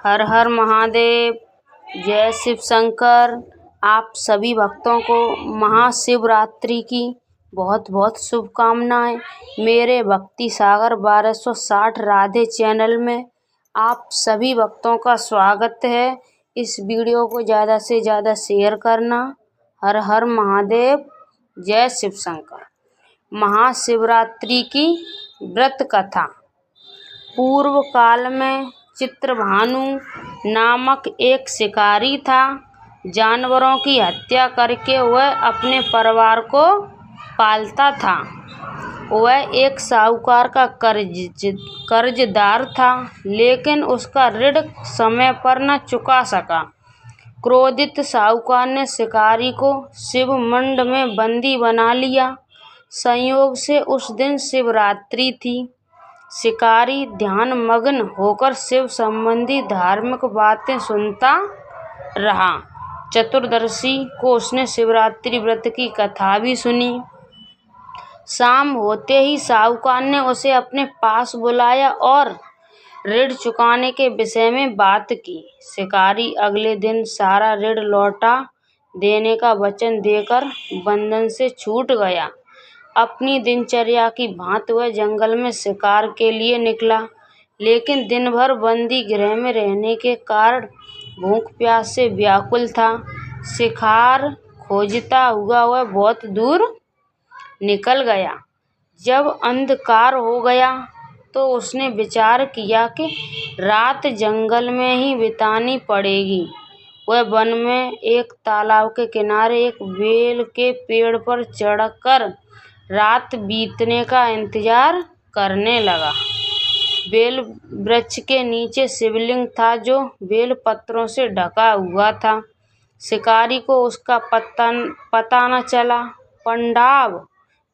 हर हर महादेव। जय शिव शंकर। आप सभी भक्तों को महाशिवरात्रि की बहुत बहुत शुभकामनाएं। मेरे भक्ति सागर 1260 राधे चैनल में आप सभी भक्तों का स्वागत है। इस वीडियो को ज़्यादा से ज़्यादा शेयर करना। हर हर महादेव। जय शिव शंकर। महाशिवरात्रि की व्रत कथा। पूर्व काल में चित्रभानु नामक एक शिकारी था। जानवरों की हत्या करके वह अपने परिवार को पालता था। वह एक साहूकार का कर्जदार था, लेकिन उसका ऋण समय पर न चुका सका। क्रोधित साहूकार ने शिकारी को शिव मंड में बंदी बना लिया। संयोग से उस दिन शिवरात्रि थी। शिकारी ध्यान मग्न होकर शिव संबंधी धार्मिक बातें सुनता रहा। चतुर्दशी को उसने शिवरात्रि व्रत की कथा भी सुनी। शाम होते ही साहूकार ने उसे अपने पास बुलाया और ऋण चुकाने के विषय में बात की। शिकारी अगले दिन सारा ऋण लौटा देने का वचन देकर बंधन से छूट गया। अपनी दिनचर्या की भांति वह जंगल में शिकार के लिए निकला, लेकिन दिन भर बंदी गृह में रहने के कारण भूख प्यास से व्याकुल था। शिकार खोजता हुआ वह बहुत दूर निकल गया। जब अंधकार हो गया तो उसने विचार किया कि रात जंगल में ही बितानी पड़ेगी। वह वन में एक तालाब के किनारे एक बेल के पेड़ पर चढ़कर रात बीतने का इंतजार करने लगा। बेल वृक्ष के नीचे शिवलिंग था, जो बेल पत्रों से ढका हुआ था। शिकारी को उसका पता न चला। पंडाव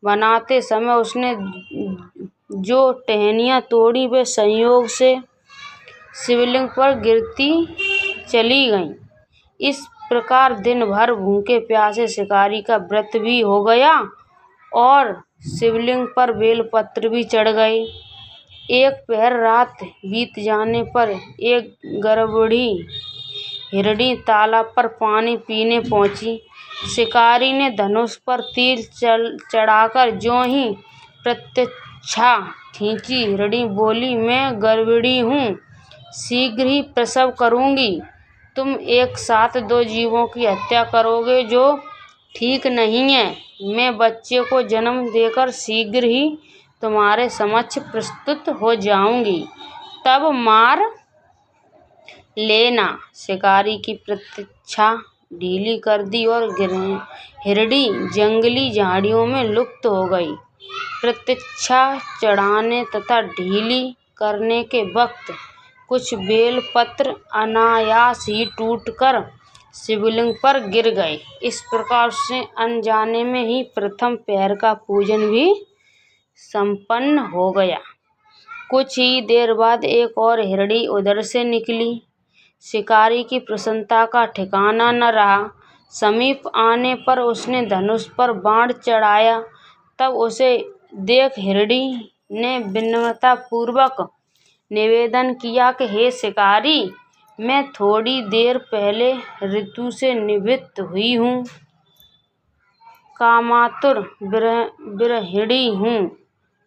बनाते समय उसने जो टहनियाँ तोड़ी वे संयोग से शिवलिंग पर गिरती चली गईं। इस प्रकार दिन भर भूखे प्यासे शिकारी का व्रत भी हो गया और शिवलिंग पर बेलपत्र भी चढ़ गए। एक पहर रात बीत जाने पर एक गर्भवती हिरणी तालाब पर पानी पीने पहुंची। शिकारी ने धनुष पर तीर चढ़ाकर ज्यों ही प्रतीक्षा खींची, हिरणी बोली, मैं गर्भिणी हूँ, शीघ्र ही प्रसव करूँगी। तुम एक साथ दो जीवों की हत्या करोगे, जो ठीक नहीं है। मैं बच्चे को जन्म देकर शीघ्र ही तुम्हारे समक्ष प्रस्तुत हो जाऊंगी, तब मार लेना। शिकारी की प्रतीक्षा ढीली कर दी और हिरणी जंगली झाड़ियों में लुप्त हो गई। प्रतीक्षा चढ़ाने तथा ढीली करने के वक्त कुछ बेलपत्र अनायास ही टूटकर शिवलिंग पर गिर गए। इस प्रकार से अनजाने में ही प्रथम पहर का पूजन भी संपन्न हो गया। कुछ ही देर बाद एक और हिरणी उधर से निकली। शिकारी की प्रसन्नता का ठिकाना न रहा। समीप आने पर उसने धनुष पर बाण चढ़ाया। तब उसे देख हिरणी ने विनम्रता पूर्वक निवेदन किया कि हे शिकारी, मैं थोड़ी देर पहले ऋतु से निवृत्त हुई हूँ, कामातुर विरहिणी हूँ,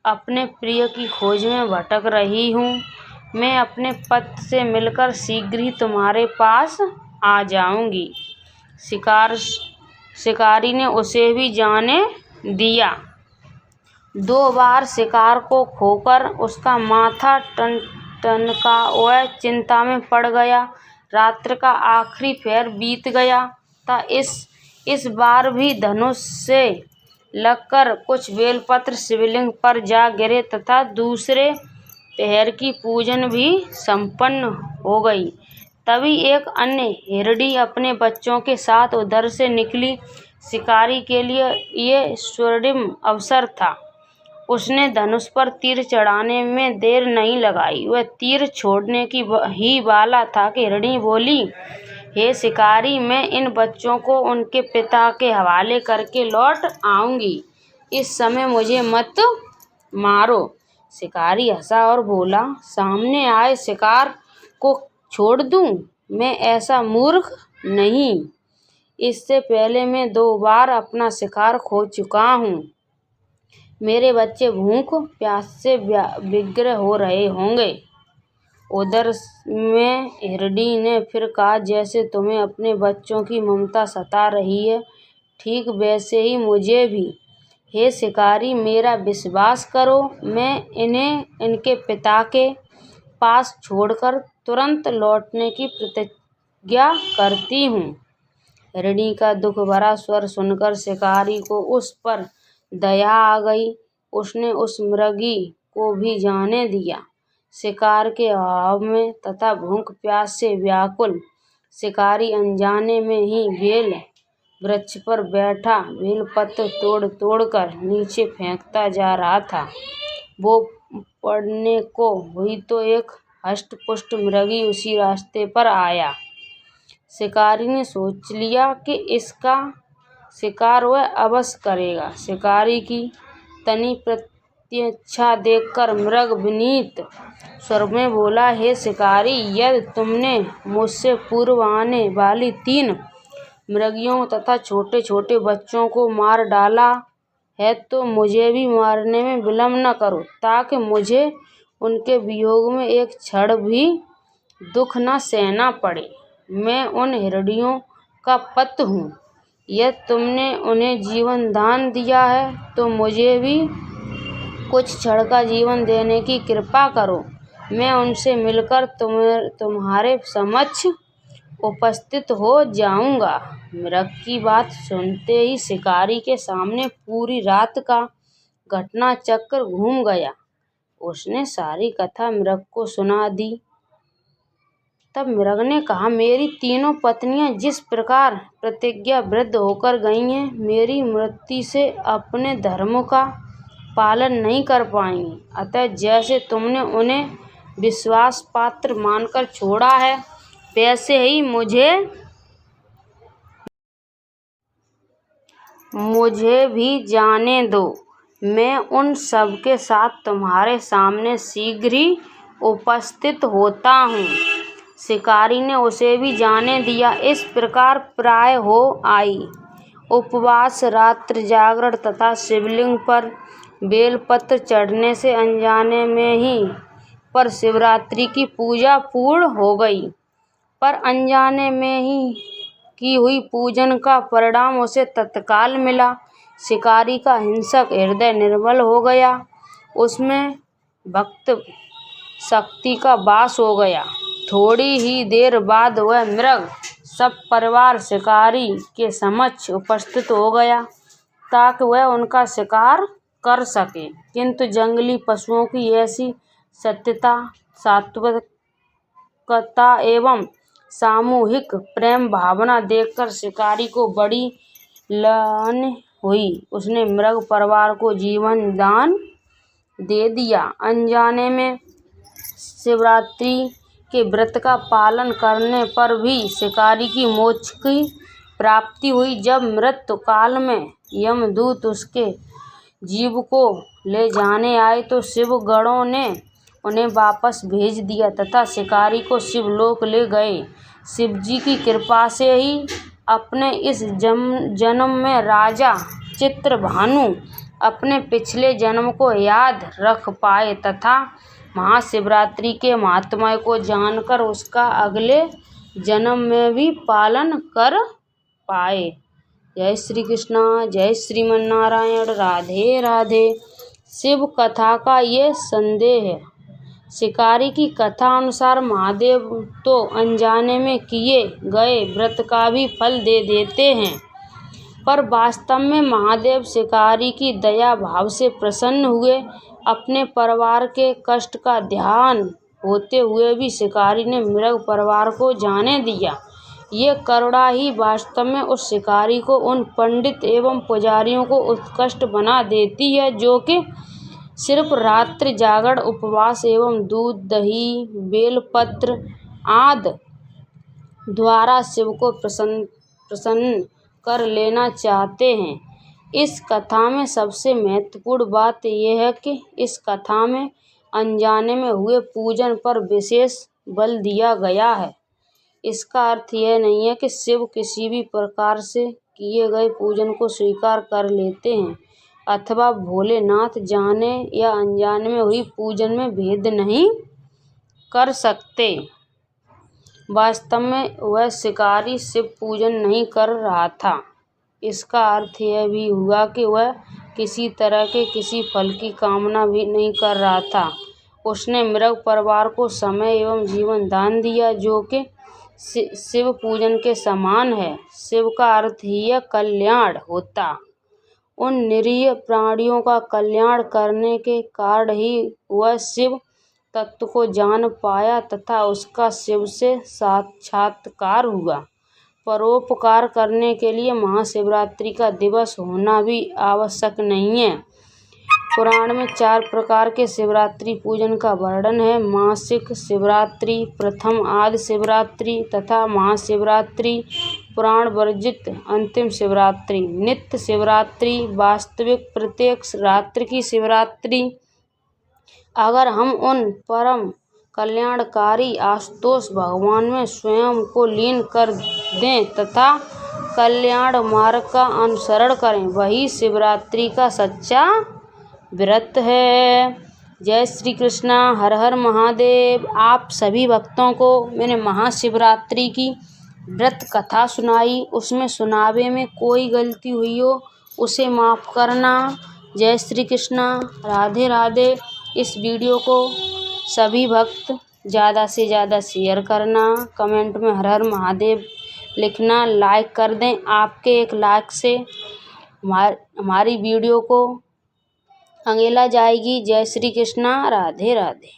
अपने प्रिय की खोज में भटक रही हूँ। मैं अपने पति से मिलकर शीघ्र ही तुम्हारे पास आ जाऊंगी। शिकारी ने उसे भी जाने दिया। 2 बार शिकार को खोकर उसका माथा टनका। वह चिंता में पड़ गया। रात्र का आखिरी पहर बीत गया था। इस बार भी धनुष से लगकर कुछ बेलपत्र शिवलिंग पर जा गिरे तथा दूसरे पहर की पूजन भी संपन्न हो गई। तभी एक अन्य हिरणी अपने बच्चों के साथ उधर से निकली। शिकारी के लिए ये स्वर्णिम अवसर था। उसने धनुष पर तीर चढ़ाने में देर नहीं लगाई। वह तीर छोड़ने की ही वाला था कि हिरणी बोली, हे शिकारी, मैं इन बच्चों को उनके पिता के हवाले करके लौट आऊंगी। इस समय मुझे मत मारो। शिकारी हंसा और बोला, सामने आए शिकार को छोड़ दूं? मैं ऐसा मूर्ख नहीं। इससे पहले मैं 2 बार अपना शिकार खो चुका हूँ। मेरे बच्चे भूख प्यास से व्यग्र हो रहे होंगे। उधर में हिरणी ने फिर कहा, जैसे तुम्हें अपने बच्चों की ममता सता रही है, ठीक वैसे ही मुझे भी। हे शिकारी, मेरा विश्वास करो, मैं इन्हें इनके पिता के पास छोड़कर तुरंत लौटने की प्रतिज्ञा करती हूँ। हिरणी का दुख भरा स्वर सुनकर शिकारी को उस पर दया आ गई। उसने उस मृगी को भी जाने दिया। शिकार के अभाव में तथा भूख प्यास से व्याकुल शिकारी अनजाने में ही बेल वृक्ष पर बैठा बेलपत्र तोड़ तोड़कर नीचे फेंकता जा रहा था। वो पड़ने को हुई तो एक हष्ट-पुष्ट मृगी उसी रास्ते पर आया। शिकारी ने सोच लिया कि इसका शिकार वह अवश्य करेगा। शिकारी की तनी प्रतीक्षा देखकर मृग विनीत स्वर में बोला, हे शिकारी, यदि तुमने मुझसे पूर्व आने वाली 3 मृगियों तथा छोटे छोटे बच्चों को मार डाला है तो मुझे भी मारने में विलम्ब न करो, ताकि मुझे उनके वियोग में एक क्षण भी दुख न सहना पड़े। मैं उन हिरनियों का पति हूँ। यदि तुमने उन्हें जीवन दान दिया है तो मुझे भी कुछ क्षण का जीवन देने की कृपा करो। मैं उनसे मिलकर तुम्हारे समक्ष उपस्थित हो जाऊंगा। मृग की बात सुनते ही शिकारी के सामने पूरी रात का घटना चक्र घूम गया। उसने सारी कथा मृग को सुना दी। तब मृग ने कहा, मेरी तीनों पत्नियां जिस प्रकार प्रतिज्ञाबद्ध होकर गई हैं, मेरी मृत्यु से अपने धर्म का पालन नहीं कर पाएंगी। अतः जैसे तुमने उन्हें विश्वास पात्र मानकर छोड़ा है, वैसे ही मुझे भी जाने दो। मैं उन सब के साथ तुम्हारे सामने शीघ्र ही उपस्थित होता हूँ। शिकारी ने उसे भी जाने दिया। इस प्रकार प्राय हो आई। उपवास, रात्रि जागरण तथा शिवलिंग पर बेलपत्र चढ़ने से अनजाने में ही पर शिवरात्रि की पूजा पूर्ण हो गई। पर अनजाने में ही की हुई पूजन का परिणाम उसे तत्काल मिला। शिकारी का हिंसक हृदय निर्मल हो गया। उसमें भक्त शक्ति का वास हो गया। थोड़ी ही देर बाद वह मृग सब परिवार शिकारी के समक्ष उपस्थित हो गया, ताकि वह उनका शिकार कर सके। किंतु जंगली पशुओं की ऐसी सत्यता, सात्विकता एवं सामूहिक प्रेम भावना देखकर शिकारी को बड़ी ग्लानि हुई। उसने मृग परिवार को जीवन दान दे दिया। अनजाने में शिवरात्रि के व्रत का पालन करने पर भी शिकारी की मोक्ष की प्राप्ति हुई। जब मृत्यु काल में यमदूत उसके जीव को ले जाने आए तो शिव गणों ने उन्हें वापस भेज दिया तथा शिकारी को शिवलोक ले गए। शिवजी की कृपा से ही अपने इस जन्म में राजा चित्रभानु अपने पिछले जन्म को याद रख पाए तथा महाशिवरात्रि के महात्म्य को जानकर उसका अगले जन्म में भी पालन कर पाए। जय श्री कृष्णा, जय श्रीमन नारायण, राधे राधे। शिव कथा का ये संदेह है। शिकारी की कथा अनुसार महादेव तो अनजाने में किए गए व्रत का भी फल दे देते हैं, पर वास्तव में महादेव शिकारी की दया भाव से प्रसन्न हुए। अपने परिवार के कष्ट का ध्यान होते हुए भी शिकारी ने मृग परिवार को जाने दिया। ये करुणा ही वास्तव में उस शिकारी को उन पंडित एवं पुजारियों को उत्कृष्ट बना देती है, जो कि सिर्फ रात्रि जागरण, उपवास एवं दूध, दही, बेलपत्र आदि द्वारा शिव को प्रसन्न कर लेना चाहते हैं। इस कथा में सबसे महत्वपूर्ण बात यह है कि इस कथा में अनजाने में हुए पूजन पर विशेष बल दिया गया है। इसका अर्थ यह नहीं है कि शिव किसी भी प्रकार से किए गए पूजन को स्वीकार कर लेते हैं अथवा भोलेनाथ जाने या अनजाने में हुई पूजन में भेद नहीं कर सकते। वास्तव में वह शिकारी शिव पूजन नहीं कर रहा था। इसका अर्थ यह भी हुआ कि वह किसी तरह के किसी फल की कामना भी नहीं कर रहा था। उसने मृग परिवार को समय एवं जीवन दान दिया, जो कि शिव पूजन के समान है। शिव का अर्थ ही है कल्याण होता। उन निरीह प्राणियों का कल्याण करने के कारण ही वह शिव तत्व को जान पाया तथा उसका शिव से साक्षात्कार हुआ। परोपकार करने के लिए महाशिवरात्रि का दिवस होना भी आवश्यक नहीं है। पुराण में 4 प्रकार के शिवरात्रि पूजन का वर्णन है। मासिक शिवरात्रि, प्रथम आदि शिवरात्रि तथा महाशिवरात्रि, पुराण वर्जित अंतिम शिवरात्रि, नित्य शिवरात्रि, वास्तविक प्रत्येक रात्रि की शिवरात्रि। अगर हम उन परम कल्याणकारी आशुतोष भगवान में स्वयं को लीन कर दें तथा कल्याण मार्ग का अनुसरण करें, वही शिवरात्रि का सच्चा व्रत है। जय श्री कृष्णा, हर हर महादेव। आप सभी भक्तों को मैंने महाशिवरात्रि की व्रत कथा सुनाई, उसमें सुनावे में कोई गलती हुई हो उसे माफ़ करना। जय श्री कृष्णा, राधे राधे। इस वीडियो को सभी भक्त ज़्यादा से ज़्यादा शेयर करना, कमेंट में हर हर महादेव लिखना, लाइक कर दें। आपके एक लाइक से हमारी वीडियो को आगे ला जाएगी। जय श्री कृष्णा, राधे राधे।